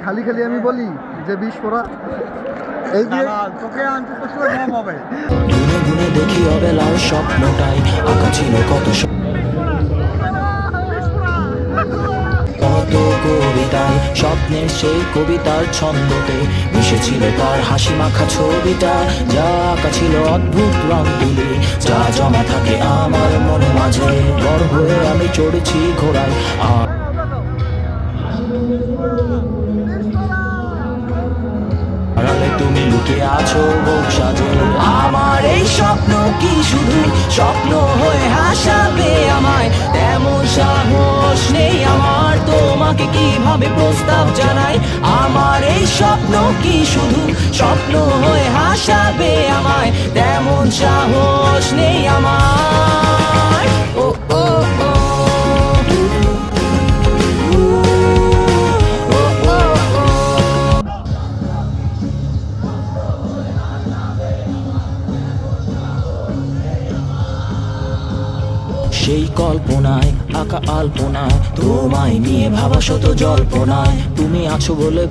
খালি খালি আমি বলি যে বিস্ফোরা এই যে তোকে আনতে তো সময় কম হবে। গুনে গুনে দেখি অবেলার স্বপ্নটাই আঁকা ছিল কত কত কবিতায় স্বপ্নের সেই কবিতার ছন্দতে মিশেছিল তার হাসি মাখা ছবিটা, যা আঁকা ছিল অদ্ভুত রং তুলি, যা জমা থাকে আমার মন মাঝে। বড় হয়ে আমি চড়েছি ঘোড়ায় আড়ালে তুমি লুকে আছো বুক সাজে। আমার এই স্বপ্ন কি শুধু স্বপ্ন হয়ে হাসাবে আমায়, তেমন সাহস নেই আমার তোমাকে কিভাবে প্রস্তাব জানাই। আমার এই স্বপ্ন কি শুধু স্বপ্ন হয়ে হাসাবে আমায়, তেমন সাহস নেই আমার। ও ও ও সেই কল্পনায় আঁকা আলপনায় তোমায় নিয়ে ভাবা শত জল্পনায়, তুমি আছো বলে